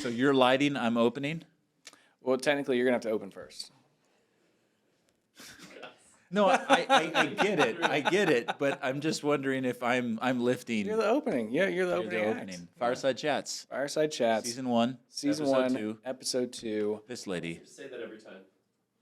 So you're lighting, I'm opening? Well, technically, you're going to have to open first. No, I get it. I get it. But I'm just wondering if I'm lifting. You're the opening. Yeah, you're the opening act. Fireside Chats. Fireside Chats. Season 1. Season episode 1. 2. Episode 2. This lady. Just say that every time.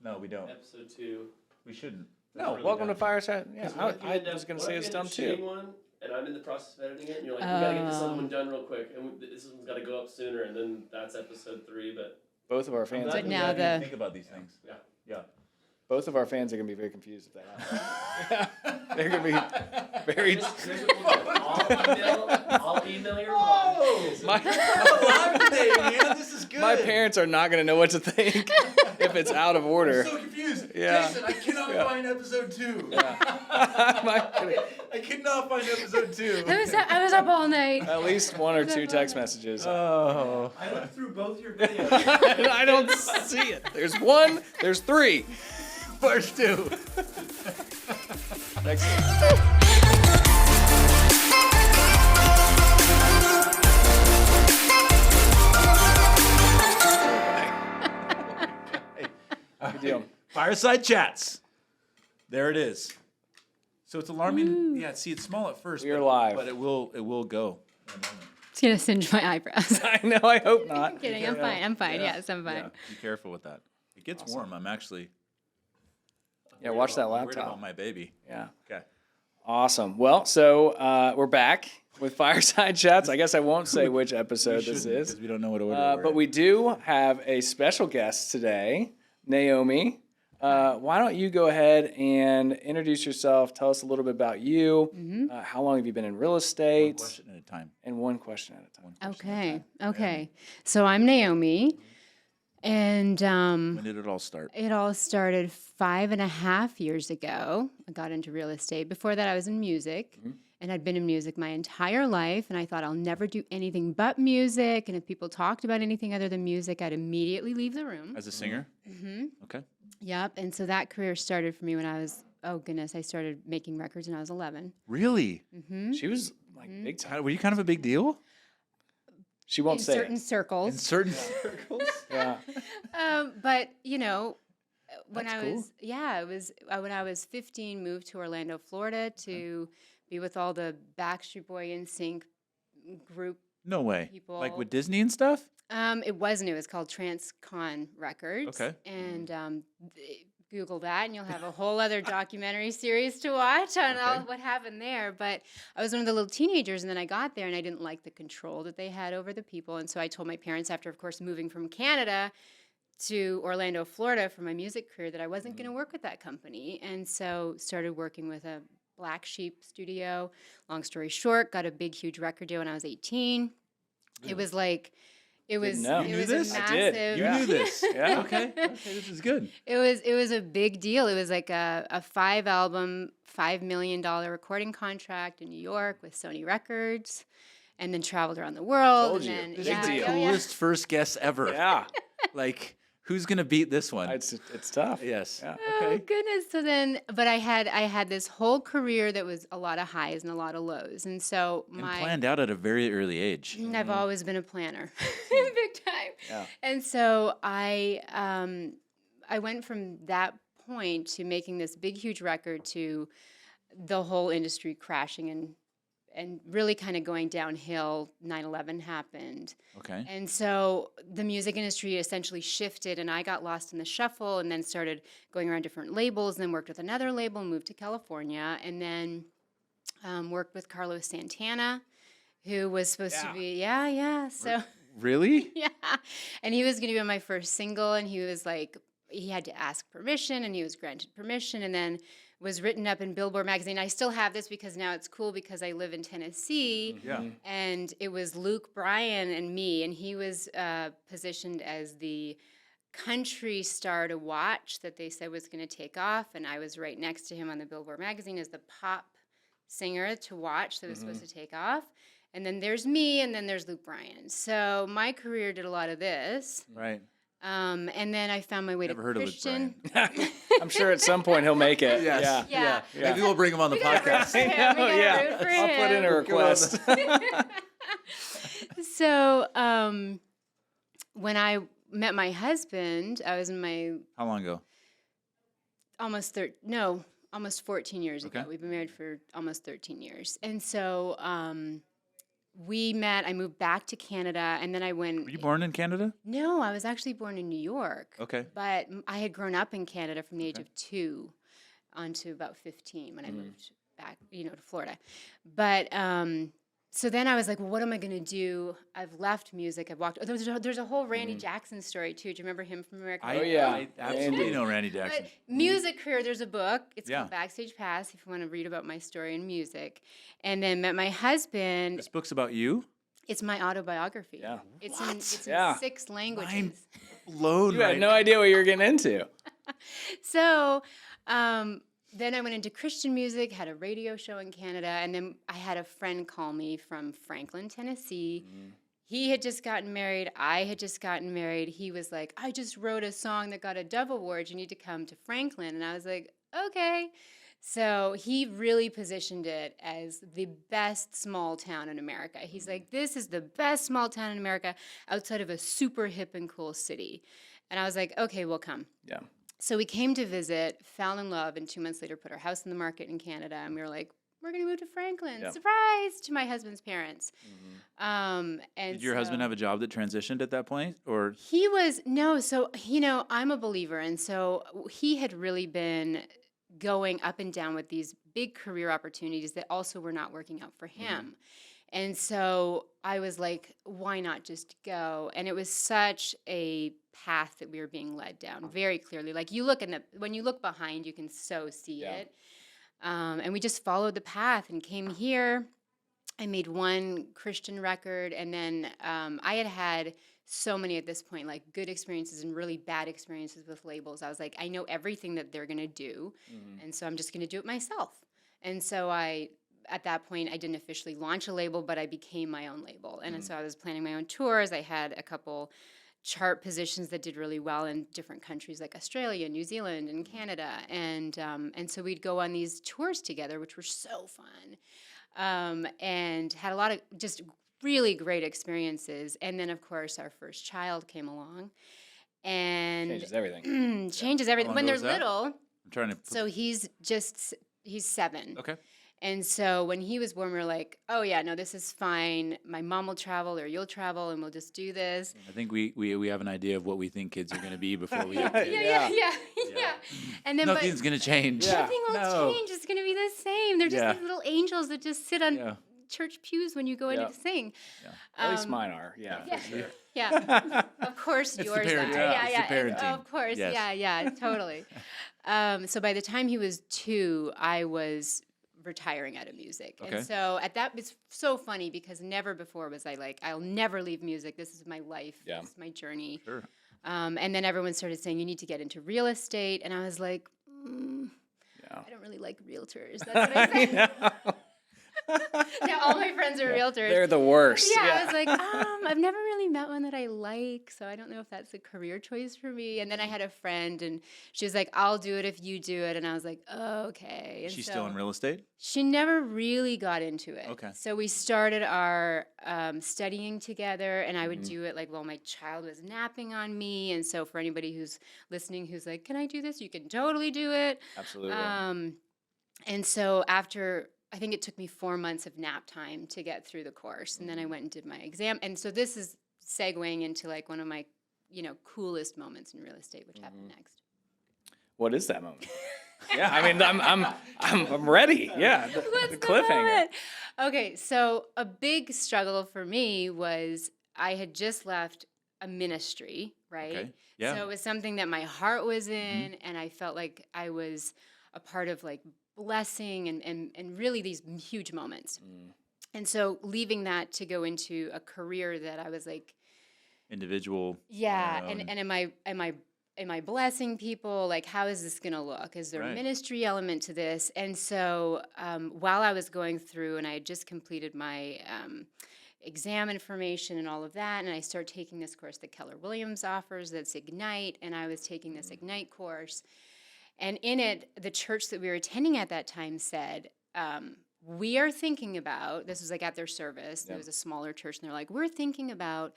No, we don't. Episode 2. We shouldn't. No, really welcome dumb. to Fireside. Yeah, What if you I end up- was going to what say if it's you end dumb up shooting too. one, and I'm in the process of editing it, and you're like, we gotta get this other one done real quick, and this one's gotta go up sooner, and then that's episode 3, but... Both of our fans. But now the- think about these things. Yeah. Yeah. Both of our fans are going to be very confused if that happens. They're going to be very. Here's what we'll do. I'll email your mom. This is good. My parents are not going to know what to think if it's out of order. I'm so confused. Yeah. Jason, I cannot find episode 2. My- I cannot find episode 2. I was up all night. At least 1 or 2 text messages. Oh. I looked through both your videos. I don't see it. There's 1. There's 3. First 2. Next. Good deal. Fireside Chats. There it is. So it's alarming. Yeah, see, it's small at first. We are but- live. But it will go in a moment. It's gonna singe my eyebrows. I know. I hope not. I'm kidding. I'm fine. I'm fine. Yes, I'm fine. Yeah, be careful with that. It gets warm. I'm actually Yeah, watch that worried laptop. about my baby. Yeah. Okay. Awesome. Well, so we're back with Fireside Chats. I guess I won't say which episode this is. Because we don't know what order we're But in. we do have a special guest today, Naomi. Why don't you go ahead and introduce yourself? Tell us a little bit about you. How long have you been in real One estate? question at a time. And one question at a time. Okay. So I'm Naomi, and When did it all start? it all started 5.5 years ago. I got into real estate. Before that, I was in music, and I'd been in music my entire life. And I thought I'll never do anything but music. And if people talked about anything other than music, I'd immediately leave the room. As a singer? Mm-hmm. Okay. Yep. And so that career started for me when I was, oh goodness, I started making records when I was 11. Really? She was like big time. Were you kind of a big deal? She won't In say certain it. circles. In certain circles? Yeah. But you know, when That's I cool. was it was when I was 15, moved to Orlando, Florida to be with all the Backstreet Boy NSYNC group. No way. People- Like with Disney and stuff? It wasn't. It was called Transcon Records. Okay. And Google that, and you'll have a whole other documentary series to watch on all what happened there. But I was one of the little teenagers, and then I got there, and I didn't like the control that they had over the people. And so I told my parents, after, of course, moving from Canada to Orlando, Florida for my music career, that I wasn't going to work with that company. And so started working with a Black Sheep studio. Long story short, got a big, huge record deal when I was 18. It was like... It was know. it You was knew a this? I massive. did. You Yeah. knew this. Yeah. Okay. Okay, this is good. It was a big deal. It was like a 5-album, $5 million recording contract in New York with Sony Records, and then traveled around the world. Told and you. then Big yeah, deal. yeah, yeah. Coolest first guess ever. Yeah. Like, who's going to beat this one? It's tough. Yes. Yeah. Oh Okay. goodness! So then, but I had this whole career that was a lot of highs and a lot of lows, and so And planned out at a very early age. I've always been a planner, big time. Yeah. And so I went from that point to making this big, huge record to the whole industry crashing and really kind of going downhill. 9/11 happened. Okay. And so the music industry essentially shifted, and I got lost in the shuffle and then started going around different labels, and then worked with another label, moved to California, and then worked with Carlos Santana, who was supposed to be, so... Really? Yeah. And he was going to be on my first single, and he was like, he had to ask permission, and he was granted permission, and then was written up in Billboard magazine. I still have this because now it's cool because I live in Tennessee. Yeah. And it was Luke Bryan and me, and he was positioned as the country star to watch that they said was going to take off, and I was right next to him on the Billboard magazine as the pop singer to watch that was supposed to take off. And then there's me, and then there's Luke Bryan. So my career did a lot of this. Right. And then I found my way Never to heard Christian. of Luke Bryan. I'm sure at some point he'll make it. Yes. Yeah. Yeah. Maybe we'll bring him on the podcast. I know, we gotta root for I'll put in him. a request. So when I met my husband, I was in my How long ago? almost 14 years ago. Okay. We've been married for almost 13 years. And so we met, I moved back to Canada, and then I went. Were you born in Canada? No, I was actually born in New York. Okay. But I had grown up in Canada from the age of 2 on to about 15 when I moved back, to Florida. But so then I was like, well, what am I going to do? I've left music. I've walked. There's a whole Randy Jackson story, too. Do you remember him from American Idol? I absolutely know Randy Jackson. But music career, there's a book. It's Yeah. called Backstage Pass if you want to read about my story in music. And then met my husband. This book's about you? It's my autobiography. Yeah. It's Yeah. in 6 languages. Mind blown You right had no idea what you were getting into. So then I went into Christian music, had a radio show in Canada, and then I had a friend call me from Franklin, Tennessee. He had just gotten married. I had just gotten married. He was like, I just wrote a song that got a Dove Award. You need to come to Franklin. And I was like, okay. So he really positioned it as the best small town in America. He's like, this is the best small town in America outside of a super hip and cool city. And I was like, okay, we'll come. Yeah. So we came to visit, fell in love, and 2 months later put our house in the market in Canada. And we were like, we're going to move to Franklin. Yeah. Surprise to my husband's parents. And Did your husband have a job that transitioned at that point? Or He was, no, so, I'm a believer. And so he had really been going up and down with these big career opportunities that also were not working out for him. And so I was like, why not just go? And it was such a path that we were being led down very clearly. Like when you look behind, you can so see it. And we just followed the path and came here. I made one Christian record, and then I had so many at this point, like good experiences and really bad experiences with labels. I was like, I know everything that they're going to do, and so I'm just going to do it myself. And so at that point, I didn't officially launch a label, but I became my own label. And so I was planning my own tours. I had a couple chart positions that did really well in different countries like Australia, New Zealand, and Canada. And so we'd go on these tours together, which were so fun, and had a lot of just really great experiences. And then, of course, our first child came along. And Changes everything. changes everything. How long When they're ago was that? little, I'm trying to. so he's 7. Okay. And so when he was born, we were like, oh, yeah, no, this is fine. My mom will travel or you'll travel and we'll just do this. I think we have an idea of what we think kids are going to be before we have kids. Yeah. And then, Nothing's going to change. Yeah. nothing will No. change. It's going to be the same. They're just Yeah. these little angels that just sit on Yeah. church pews when you go in Yeah. to sing. At least mine are. Yeah. Yeah. For sure. Yeah. Of course, It's the yours are. parenting. Yeah, It's yeah. the parenting. Of course. Yes. Yeah, totally. So by the time he was 2, I was retiring out of music. Okay. And so it's so funny because never before was I like, I'll never leave music. This is my life. Yeah. This is my journey. Sure. And then everyone started saying, you need to get into real estate. And I was like, Yeah. I don't really like realtors. That's what I said. Now all my friends are realtors. They're the worst. Yeah, I was like, I've never really met one that I like, so I don't know if that's a career choice for me. And then I had a friend, and she was like, I'll do it if you do it. And I was like, okay. And She's so still in real estate? she never really got into it. Okay. So we started our studying together, and I would do it like while my child was napping on me. And so for anybody who's listening who's like, can I do this? You can totally do it. Absolutely. And so after, I think it took me 4 months of nap time to get through the course. And then I went and did my exam. And so this is segueing into like one of my, coolest moments in real estate, which happened next. What is that moment? Yeah, I mean, I'm ready. Yeah, the cliffhanger. moment? Okay, so a big struggle for me was I had just left a ministry, right? Okay. Yeah. So it was something that my heart was in, and I felt like I was a part of like blessing and really these huge moments. And so leaving that to go into a career that I was like, Individual. yeah, and am I blessing people? Like, how is this going to look? Is there a Right. ministry element to this? And so while I was going through, and I had just completed my exam information and all of that, and I started taking this course that Keller Williams offers, that's Ignite, and I was taking this Ignite course. And in it, the church that we were attending at that time said, we are thinking about, this was like at their service, Yeah. it was a smaller church, and they're like, we're thinking about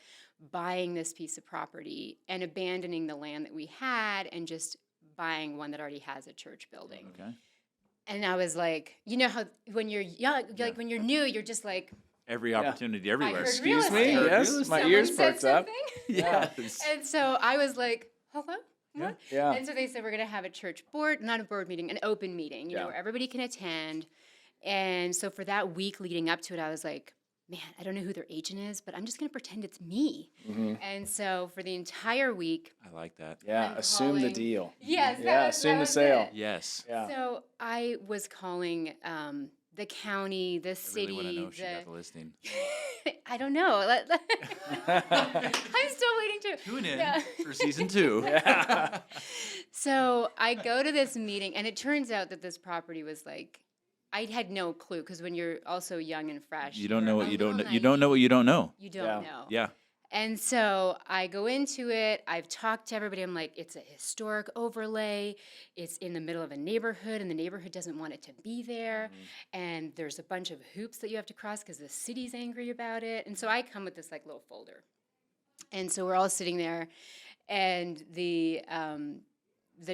buying this piece of property and abandoning the land that we had and just buying one that already has a church building. Okay. And I was like, you know how when you're young, Yeah. like when you're new, you're just like, Every opportunity everywhere. heard Excuse real me. estate. Yes, Real my estate. ears someone said perked up. something. Yes. And so I was like, hello? Yeah. What? Yeah. And so they said, we're going to have a church board, not a board meeting, an open meeting, you Yeah. know, where everybody can attend. And so for that week leading up to it, I was like, man, I don't know who their agent is, but I'm just going to pretend it's me. Mhm. And so for the entire week, I like that. Yeah. I'm Assume the calling- deal. yes, Yeah, that assume the was sale. it. Yes. Yeah. So I was calling the county, the I city, really want to know if she got the listing. I don't know. I'm still waiting to Tune in Yeah. for season 2. Yeah. So I go to this meeting, and it turns out that this property was like, I had no clue because when you're also young and fresh, You don't you're know a what you don't know. little You don't know what you don't know. You don't Yeah. know. Yeah. And so I go into it. I've talked to everybody. I'm like, it's a historic overlay. It's in the middle of a neighborhood, and the neighborhood doesn't want it to be there. And there's a bunch of hoops that you have to cross because the city's angry about it. And so I come with this like little folder. And so we're all sitting there, and the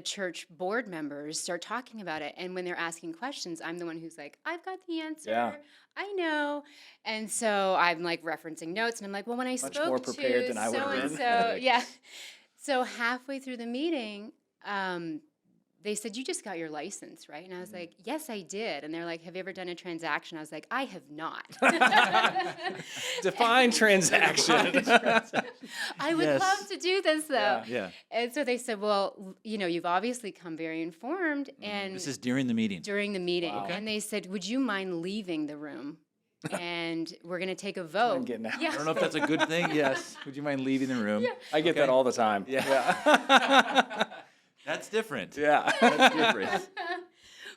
church board members start talking about it. And when they're asking questions, I'm the one who's like, I've got the answer. Yeah. I know. And so I'm like referencing notes, and I'm like, well, when I Much spoke more to prepared than I would've been. so-and-so, yeah. So halfway through the meeting, they said, you just got your license, right? And I was like, yes, I did. And they're like, have you ever done a transaction? I was like, I have not. Define transaction. I would Yes. love to do this, though. Yeah. Yeah. And so they said, well, you know, you've obviously come very informed. And This is during the meeting. during the meeting. Wow. Okay. And they said, would you mind leaving the room? And we're going to take a I'm vote. getting out. Yeah. I don't know if that's a good thing. Yes. Would you mind leaving the room? I get that Okay. all the time. Yeah. That's different. Yeah. That's different.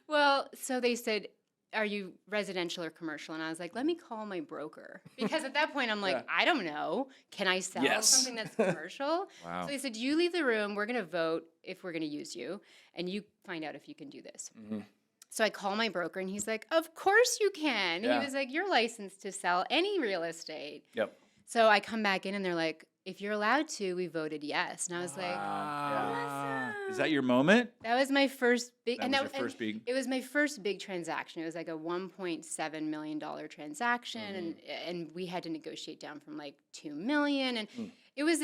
Well, so they said, are you residential or commercial? And I was like, let me call my broker. Because at that point, I'm like, Yeah. I don't know. Can I sell Yes. something that's commercial? Wow. So they said, you leave the room. We're going to vote if we're going to use you. And you find out if you can do this. Mhm. So I call my broker, and he's like, of course you can. Yeah. He was like, you're licensed to sell any real estate. Yep. So I come back in, and they're like, if you're allowed to, we voted yes. And I was like, Ah. awesome. Is that your moment? That was my first big. That and was that, your first big. It was my first big transaction. It was like a $1.7 million transaction, and we had to negotiate down from like $2 million, and it was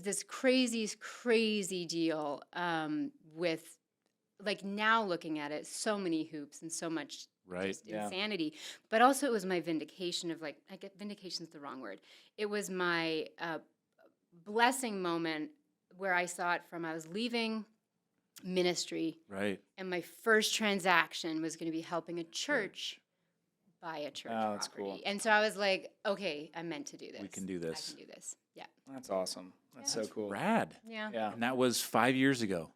this crazy deal with, like, now looking at it, so many hoops and so much Right. just Yeah. insanity. But also it was my vindication of, like, I get vindication's the wrong word. It was my blessing moment where I saw it from, I was leaving ministry, Right. and my first transaction was going to be helping a church buy a church Oh, that's property. cool. And so I was like, okay, I'm meant to do this. We can do this. I can do this. Yeah. That's awesome. That's so cool. Rad. Yeah. Yeah. And that was 5 years ago.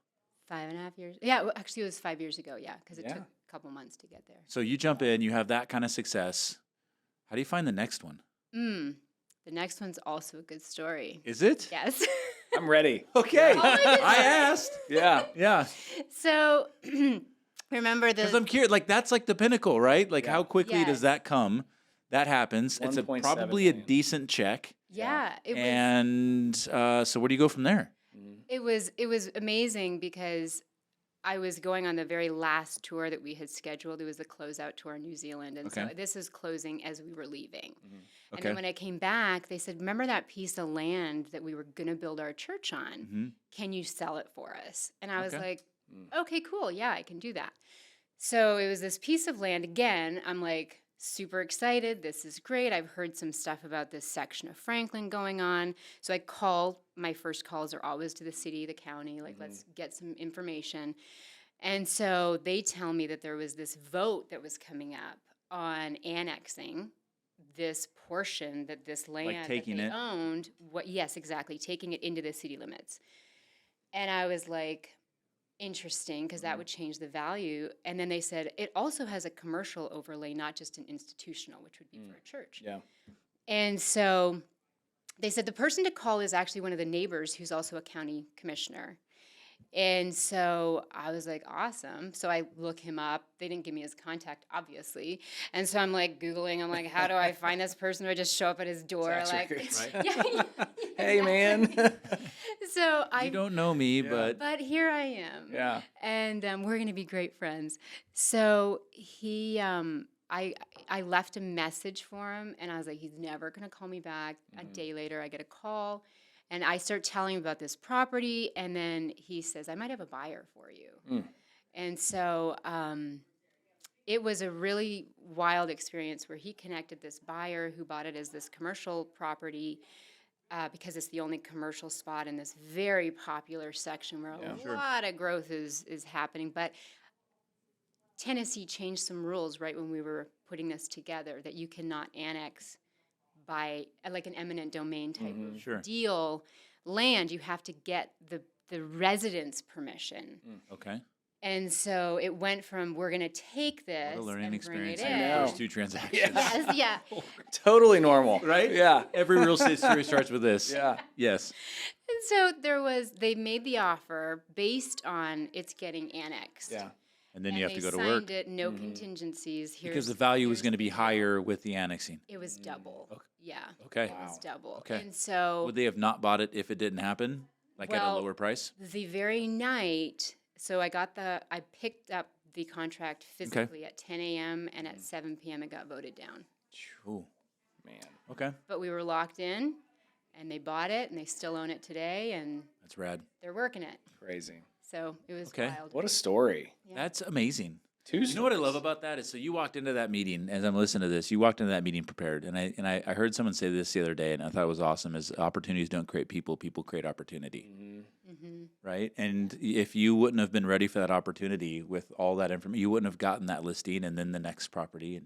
5.5 years. Yeah, well, actually, it was 5 years ago. Yeah, because it Yeah. took a couple months to get there. So you jump in, you have that kind of success. How do you find the next one? The next one's also a good story. Is it? Yes. I'm ready. Okay. Oh my goodness. I asked. Yeah. Yeah. So remember Because the I'm curious, like that's like the pinnacle, right? Like Yeah. how quickly Yes. does that come? That happens. It's 1.7 probably a million. decent check. yeah, it was And so where do you go from there? it was amazing because I was going on the very last tour that we had scheduled. It was the closeout tour in New Zealand, and so Okay. this was closing as we were leaving. And Okay. then when I came back, they said, "Remember that piece of land that we were going to build our church on? Mhm. Can you sell it for us?" And I was Okay. like, "Okay, cool. Yeah, I can do that." So it was this piece of land. Again, I'm like super excited. This is great. I've heard some stuff about this section of Franklin going on. So I call, my first calls are always to the city, the county, like, let's get some information. And so they tell me that there was this vote that was coming up on annexing this portion that this land taking that they it? owned. Yes, exactly, taking it into the city limits. And I was like, interesting, because that would change the value. And then they said it also has a commercial overlay, not just an institutional, which would be for a church. Yeah. And so they said the person to call is actually one of the neighbors who's also a county commissioner. And so I was like, awesome. So I look him up. They didn't give me his contact, obviously. And so I'm like Googling, I'm like, how do I find this person? Do I just show up at his door? Tax Like, records. yeah, Hey, man. So You don't know me, Yeah. but here I am. Yeah. And we're going to be great friends. So I left a message for him, and I was like, he's never going to call me back. A day later, I get a call, and I start telling him about this property, and then he says, I might have a buyer for you. And so it was a really wild experience where he connected this buyer who bought it as this commercial property because it's the only commercial spot in this very popular section where a lot of growth is happening. But Tennessee changed some rules right when we were putting this together that you cannot annex by like an eminent domain type of deal land. You have to get the residents' permission. Okay. And so it went from we're going to take this What a learning and bring experience. it in in. the First 2 transactions. Yes, yeah. Totally normal. Right? Yeah. Every real estate story starts with this. Yeah. Yes. And so they made the offer based on it's getting annexed. Yeah. And then you have to go to They work signed it, no contingencies. because the value was going to be higher with the annexing. It was double. Yeah. Okay. It was double. Okay. And so Would they have not bought it if it didn't happen? Like at a Well, lower price? the very night, so I picked up the contract physically at 10 a.m. and at 7 p.m. it got voted down. Ooh. Man. Okay. But we were locked in, and they bought it, and they still own it today, and That's rad. they're working it. Crazy. So it was Okay. wild. What a story. That's amazing. Two You know what I love about that is so you walked into that meeting as I'm listening to this. You walked into that meeting prepared, and I heard someone say this the other day, and I thought it was awesome. Is opportunities don't create people; people create opportunity, right? And if you wouldn't have been ready for that opportunity with all that information, you wouldn't have gotten that listing and then the next property. And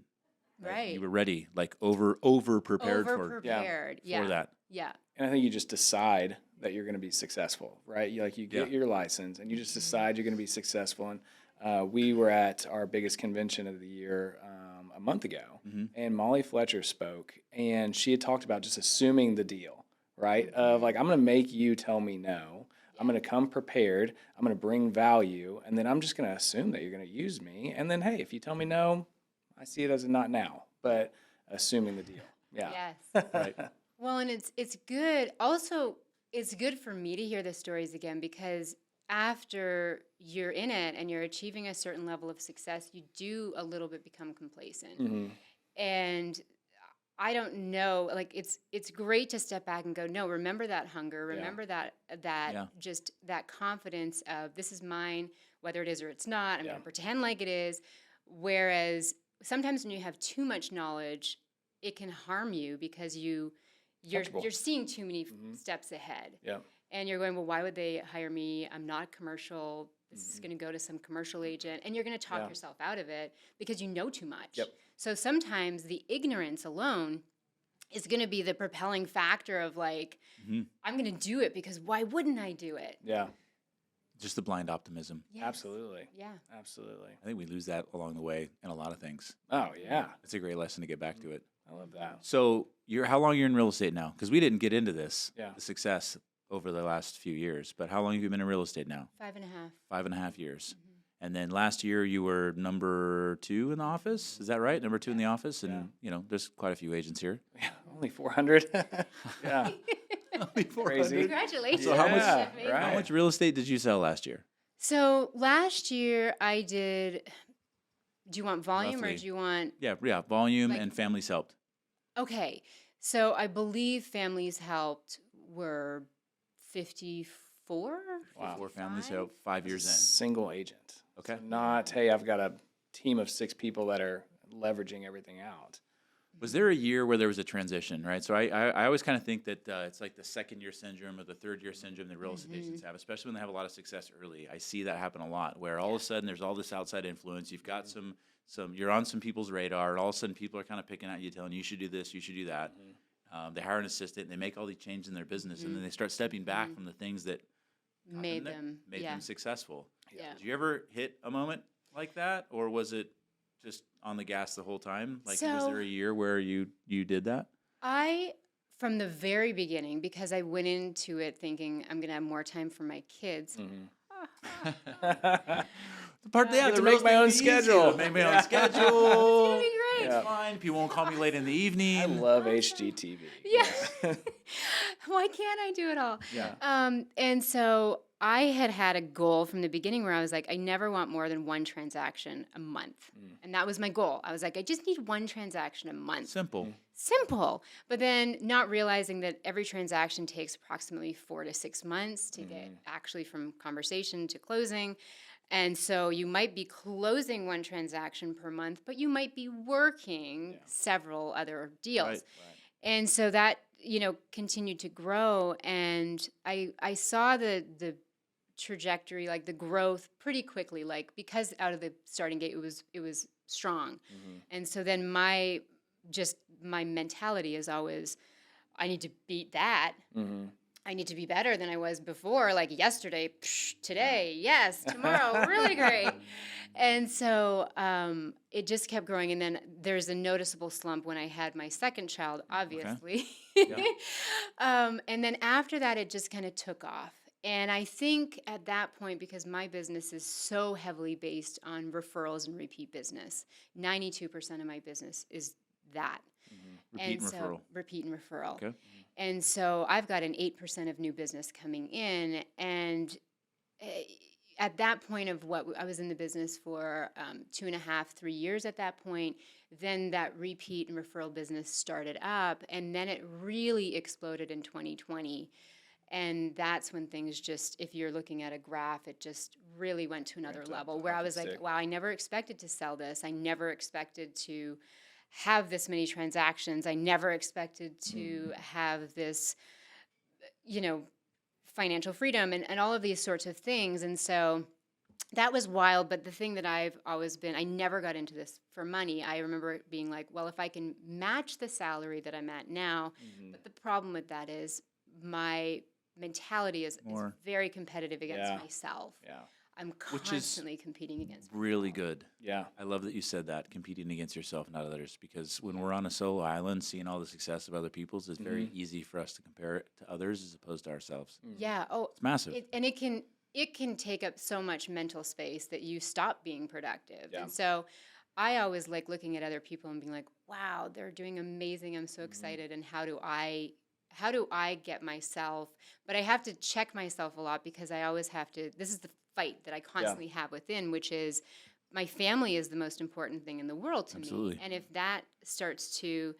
Right. you were ready, like over prepared Over-prepared. for that. Yeah. And I think you just decide that you're going to be successful, right? You get your license, and you just decide you're going to be successful. And we were at our biggest convention of the year a month ago, and Molly Fletcher spoke, and she had talked about just assuming the deal, right? Of like, I'm going to make you tell me no. I'm going to come prepared. I'm going to bring value, and then I'm just going to assume that you're going to use me. And then, hey, if you tell me no, I see it as a not now, but assuming the deal. Yeah. Yes. Right. Well, and it's good. Also, it's good for me to hear the stories again because after you're in it and you're achieving a certain level of success, you do a little bit become complacent. And I don't know, like it's great to step back and go, no, remember that hunger, remember that just that confidence of this is mine, whether it is or it's not. I'm going to pretend like it is. Whereas sometimes when you have too much knowledge, it can harm you because you're seeing too many steps ahead. Yeah. And you're going, well, why would they hire me? I'm not commercial. This is going to go to some commercial agent. And you're going to talk yourself out of it because you know too much. Yep. So sometimes the ignorance alone is going to be the propelling factor of like, I'm going to do it because why wouldn't I do it? Yeah. Just the blind optimism. Yes. Absolutely. Yeah. Absolutely. I think we lose that along the way in a lot of things. Oh, yeah. It's a great lesson to get back to it. I love that. So how long you're in real estate now? Because we didn't get into this, Yeah. the success over the last few years. But how long have you been in real estate now? 5.5. 5.5 years. And then last year you were number 2 in the office. Is that right? Number 2 in the office. And there's quite a few agents here. Yeah. Only 400. Yeah. Crazy. Congratulations. So how much- Yeah, Amazing. right. How much real estate did you sell last year? So last year I did. Do you want volume Roughly. or do you want? Yeah. Volume Like- and families helped. Okay, so I believe families helped were 54. Wow. 4 families 55? helped 5 years in. Single agent. Okay. So not, hey, I've got a team of 6 people that are leveraging everything out. Was there a year where there was a transition, right? So I always kind of think that it's like the second-year syndrome or the third-year syndrome that real estate agents have, especially when they have a lot of success early. I see that happen a lot, where all of a sudden there's all this outside influence. You've got some you're on some people's radar, and all of a sudden people are kind of picking at you, telling you should do this, you should do that. They hire an assistant, and they make all these changes in their business, and then they start stepping back from the things that got Made there, them. made Yeah. them successful. Yeah. Did you ever hit a moment like that, or was it just on the gas the whole time? Like, was So- there a year where you did that? From the very beginning, because I went into it thinking I'm going to have more time for my kids. The part, yeah, Get the to make my roasting own will be easy. schedule. I'll make my own It's schedule. gonna be great. It's fine. People won't call me late in the evening. I love HGTV. Yeah. Why can't I do it all? Yeah. And so I had a goal from the beginning where I was like, I never want more than one transaction a month. And that was my goal. I was like, I just need one transaction a month. Simple. Simple. But then not realizing that every transaction takes approximately 4 to 6 months to get actually from conversation to closing. And so you might be closing one transaction per month, but you might be working several other deals. Right. And so that, continued to grow. And I saw the trajectory, like the growth pretty quickly, like because out of the starting gate, it was strong. And so then my mentality is always, I need to beat that. I need to be better than I was before, like yesterday, today, yes, tomorrow, really great. And so it just kept growing. And then there's a noticeable slump when I had my second child, obviously. And then after that, it just kind of took off. And I think at that point, because my business is so heavily based on referrals and repeat business, 92% of my business is that. Repeat and referral. Repeat and referral. Okay. And so I've got an 8% of new business coming in. And at that point of what I was in the business for 2.5, 3 years at that point, then that repeat and referral business started up. And then it really exploded in 2020. And that's when things just, if you're looking at a graph, it just really went to another level where I was like, wow, I never expected to sell this. I never expected to have this many transactions. I never expected to have this, financial freedom and all of these sorts of things. And so that was wild. But the thing that I've always been, I never got into this for money. I remember it being like, well, if I can match the salary that I'm at now, but the problem with that is my mentality is very competitive against myself. Yeah. I'm constantly competing against myself. Really good. Yeah. I love that you said that, competing against yourself, not others, because when we're on a solo island, seeing all the success of other people's, it's very easy for us to compare it to others as opposed to ourselves. Yeah. Oh, It's massive. It can take up so much mental space that you stop being productive. Yeah. And so I always like looking at other people and being like, wow, they're doing amazing. I'm so excited. And how do I get myself, but I have to check myself a lot because I always have to, this is the fight that I constantly have within, which is my family is the most important thing in the world to me. And if that starts to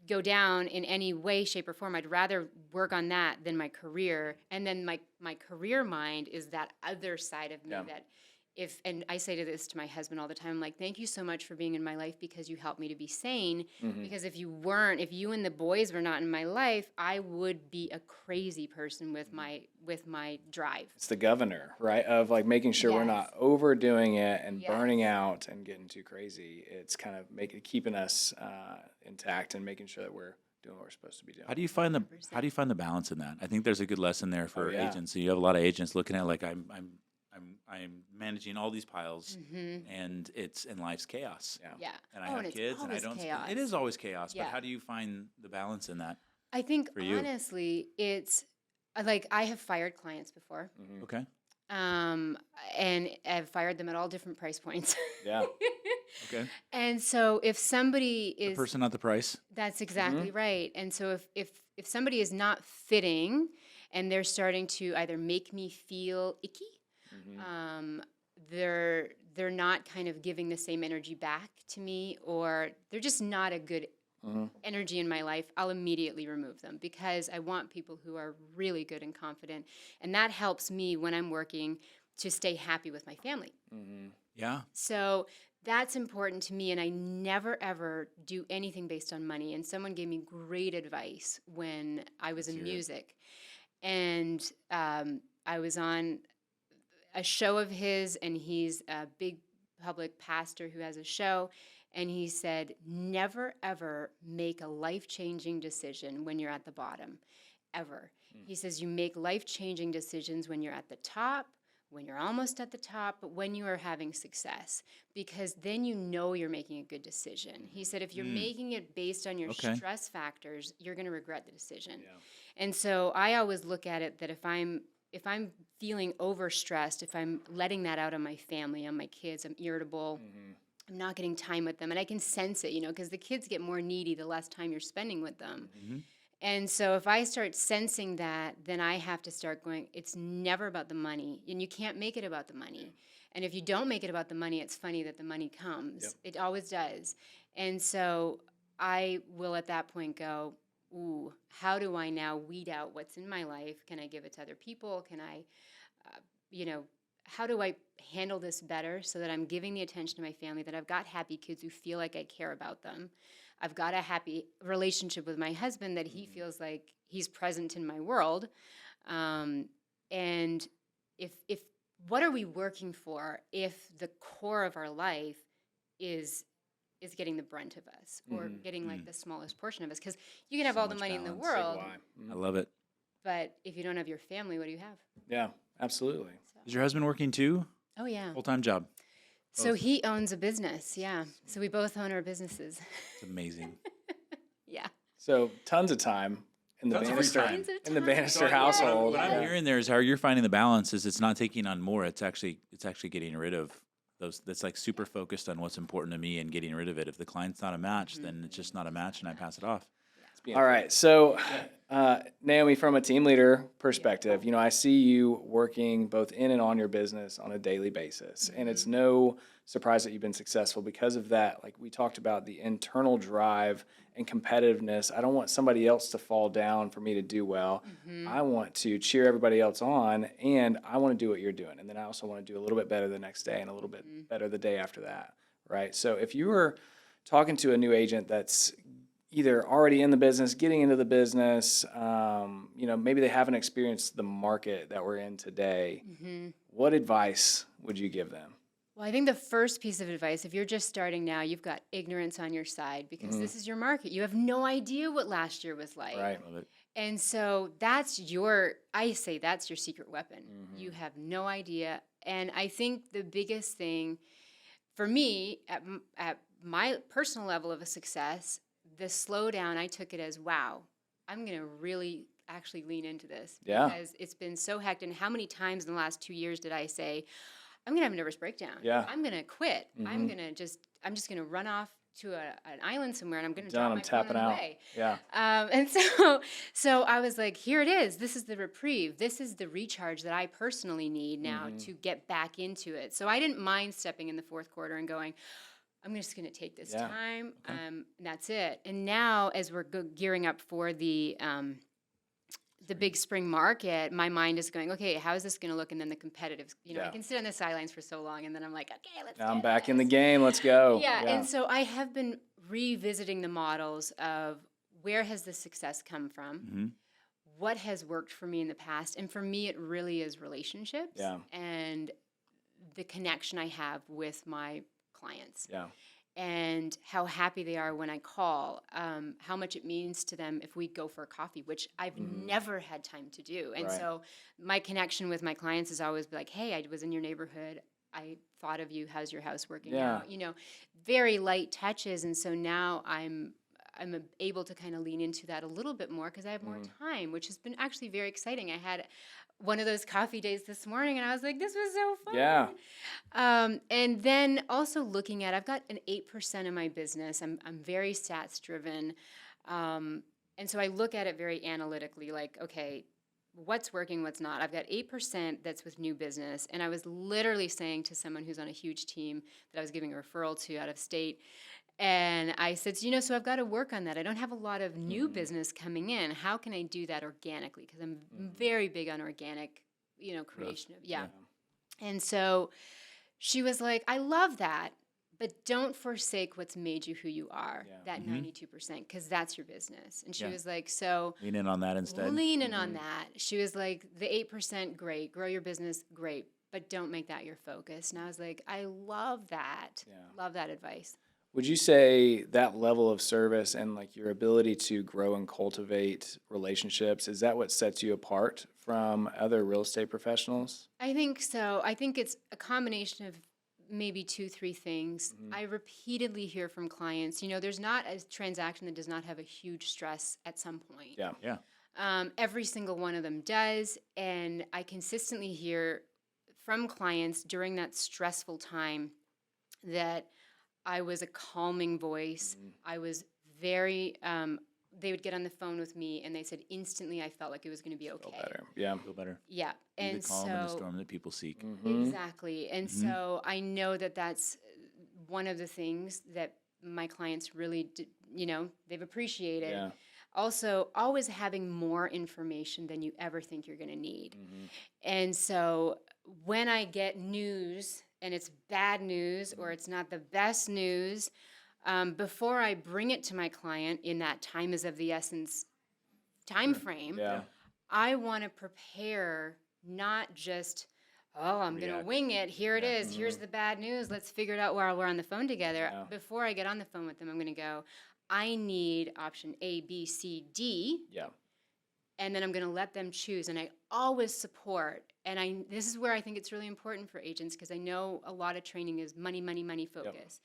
go down in any way, shape, or form, I'd rather work on that than my career. And then my career mind is that other side of me that and I say to my husband all the time, I'm like, thank you so much for being in my life because you helped me to be sane. Because if you and the boys were not in my life, I would be a crazy person with my drive. It's the governor, right? Of like making sure we're not overdoing it and burning out and getting too crazy. It's kind of keeping us intact and making sure that we're doing what we're supposed to be doing. How do you find the balance in that? I think there's a good lesson there for agents. So you have a lot of agents looking at like I'm managing all these piles, and life's chaos. Yeah. And I have kids, and I don't. Chaos. It is always chaos. But how do you find the balance in that? I think honestly, it's like I have fired clients before. Okay. And I've fired them at all different price points. Yeah. Okay. And so if somebody is the person, not the price. That's exactly right. And so if somebody is not fitting and they're starting to either make me feel icky, they're not kind of giving the same energy back to me, or they're just not a good energy in my life, I'll immediately remove them because I want people who are really good and confident. And that helps me when I'm working to stay happy with my family. Yeah. So that's important to me, and I never, ever do anything based on money. And someone gave me great advice when I was in music. And I was on a show of his, and he's a big public pastor who has a show. And he said, never, ever make a life-changing decision when you're at the bottom, ever. He says you make life-changing decisions when you're at the top, when you're almost at the top, but when you are having success, because then you know you're making a good decision. He said if you're making it based on your stress factors, you're going to regret the decision. Yeah. And so I always look at it that if I'm feeling overstressed, if I'm letting that out on my family, on my kids, I'm irritable. I'm not getting time with them, and I can sense it, because the kids get more needy the less time you're spending with them. And so if I start sensing that, then I have to start going, it's never about the money, and you can't make it about the money. And if you don't make it about the money, it's funny that the money comes. It always does. And so I will at that point go, ooh, how do I now weed out what's in my life? Can I give it to other people? Can I, how do I handle this better so that I'm giving the attention to my family, that I've got happy kids who feel like I care about them? I've got a happy relationship with my husband that he feels like he's present in my world. And if what are we working for if the core of our life is getting the brunt of us, or getting like the smallest portion of us? Because you can have all the money in the world, I love it. but if you don't have your family, what do you have? Yeah, absolutely. Is your husband working too? Oh, yeah. Full-time job. So he owns a business, yeah. So we both own our businesses. It's amazing. Yeah. So tons of time in the Tons of Bannister free time. Tons of in the time. Bannister So household. What I'm hearing there is how you're finding the balance is it's not taking on more. It's actually getting rid of those. That's like super focused on what's important to me and getting rid of it. If the client's not a match, then it's just not a match, and I pass it off. All right. So, Naomi, from a team leader perspective, I see you working both in and on your business on a daily basis. And it's no surprise that you've been successful because of that. Like we talked about, the internal drive and competitiveness. I don't want somebody else to fall down for me to do well. I want to cheer everybody else on, and I want to do what you're doing. And then I also want to do a little bit better the next day and a little bit better the day after that. Right. So if you were talking to a new agent that's either already in the business, getting into the business, maybe they haven't experienced the market that we're in today, what advice would you give them? Well, I think the first piece of advice, if you're just starting now, you've got ignorance on your side, because this is your market. You have no idea what last year was like. Right. Love it. And so that's your secret weapon. You have no idea. And I think the biggest thing for me at my personal level of a success, the slowdown, I took it as, wow, I'm going to really actually lean into this. Yeah. Because it's been so hectic. And how many times in the last 2 years did I say, I'm going to have a nervous breakdown. Yeah. I'm going to quit. I'm just going to run off to an island somewhere, and I'm going to drop my phone on the way. Yeah. And so I was like, here it is. This is the reprieve. This is the recharge that I personally need now to get back into it. So I didn't mind stepping in the fourth quarter and going, I'm just going to take this time. And that's it. And now, as we're gearing up for the big spring market, my mind is going, okay, how is this going to look? And then the competitive, I can sit on the sidelines for so long, and then I'm like, okay, let's I'm do back in this. the game. Let's go. Yeah. And so I have been revisiting the models of where has the success come from? What has worked for me in the past? And for me, it really is relationships and the connection I have with my clients. Yeah. And how happy they are when I call, how much it means to them if we go for a coffee, which I've never had time to do. And so my connection with my clients is always be like, hey, I was in your neighborhood. I thought of you. How's your house working out? Very light touches. And so now I'm able to kind of lean into that a little bit more because I have more time, which has been actually very exciting. I had one of those coffee days this morning, and I was like, this was so fun. Yeah. And then also looking at, I've got an 8% of my business. I'm very stats driven. And so I look at it very analytically, like, okay, what's working, what's not. I've got 8% that's with new business. And I was literally saying to someone who's on a huge team that I was giving a referral to out of state, and I said, so I've got to work on that. I don't have a lot of new business coming in. How can I do that organically? Because I'm very big on organic, creation of, And so she was like, I love that, but don't forsake what's made you who you are, that 92%, because that's your business. And she was like, so lean in on that instead. Lean in on that. She was like, the 8%, great. Grow your business, great. But don't make that your focus. And I was like, I love that. Love that advice. Would you say that level of service and like your ability to grow and cultivate relationships, is that what sets you apart from other real estate professionals? I think so. I think it's a combination of maybe 2-3 things. I repeatedly hear from clients, there's not a transaction that does not have a huge stress at some point. Yeah. Every single one of them does. And I consistently hear from clients during that stressful time that I was a calming voice. I was very, they would get on the phone with me and they said instantly I felt like it was going to be okay. Feel better. Yeah. Feel better. Yeah. Be And the calm in the so, storm that people seek. exactly. And so I know that that's one of the things that my clients really, they've appreciated. Yeah. Also, always having more information than you ever think you're going to need. And so when I get news and it's bad news or it's not the best news, before I bring it to my client in that time is of the essence time frame, Yeah. I want to prepare not just, oh, I'm going to React. wing it. Here it is. Here's the bad news. Let's figure it out while we're on the phone together. Yeah. Before I get on the phone with them, I'm going to go, I need option A, B, C, D, Yeah. and then I'm going to let them choose. And I always support. And this is where I think it's really important for agents because I know a lot of training is money, money, money focus.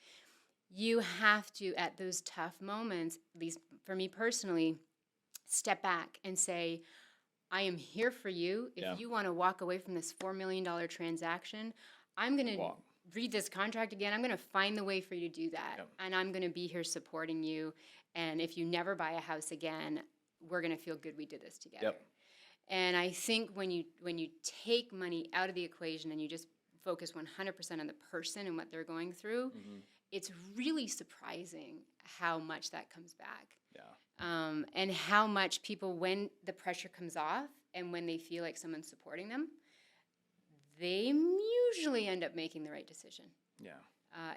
You have to, at those tough moments, at least for me personally, step back and say, I am here for you. If you want to walk away from this $4 million transaction, I'm going to read this contract again. I'm going to find the way for you to do that. And I'm going to be here supporting you. And if you never buy a house again, we're going to feel good we did this together. And I think when you take money out of the equation and you just focus 100% on the person and what they're going through, it's really surprising how much that comes back. And how much people, when the pressure comes off and when they feel like someone's supporting them, they usually end up making the right decision.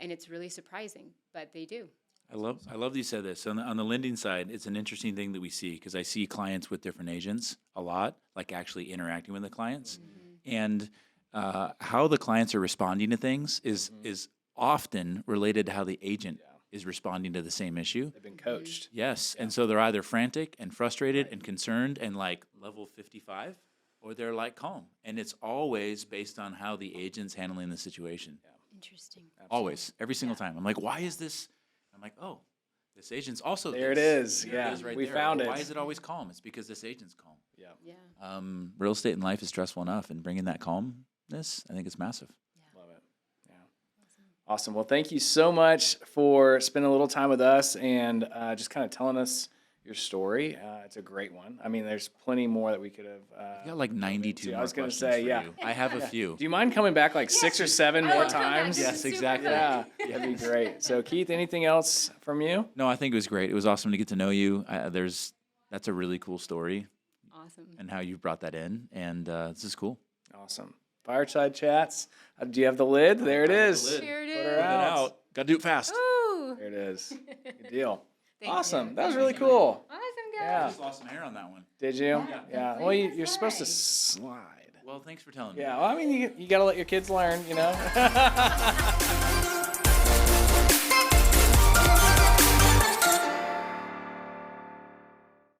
And it's really surprising, but they do. I love that you said this. On the lending side, it's an interesting thing that we see because I see clients with different agents a lot, like actually interacting with the clients. And how the clients are responding to things is often related to how the agent is responding to the same issue. They've been coached. Yes. And so they're either frantic and frustrated and concerned and like level 55, or they're like calm. And it's always based on how the agent's handling the situation. Interesting. Always. Every single time. I'm like, why is this? I'm like, oh, this agent's also There it this. is. There Yeah. it is right We there. found Well, it. Why is it always calm? It's because this agent's calm. Yeah. Real estate in life is stressful enough, and bringing that calmness, I think, is massive. Love it. Yeah. Awesome. Well, thank you so much for spending a little time with us and just kind of telling us your story. It's a great one. I mean, there's plenty more that we could have. I got like 92 I more was gonna questions say, for yeah. you. I have a few. Do you mind coming back like 6 or 7 more I'll come back. times? This Yes, is super exactly. fun. Yeah, that'd be great. So, Keith, anything else from you? No, I think it was great. It was awesome to get to know you. That's a really cool story Awesome. and how you brought that in, and this is cool. Awesome. Fireside Chats. Do you have the lid? There it is. lid. Here it Put her is. Get out. Got to do it fast. Ooh. There it is. Good deal. Thank Awesome. you. That was really cool. Awesome, guys. Yeah. I just lost some hair on that one. Did you? Yeah. Well, you're supposed to slide. Well, thanks for telling me. Yeah. Well, I mean, you got to let your kids learn, you know?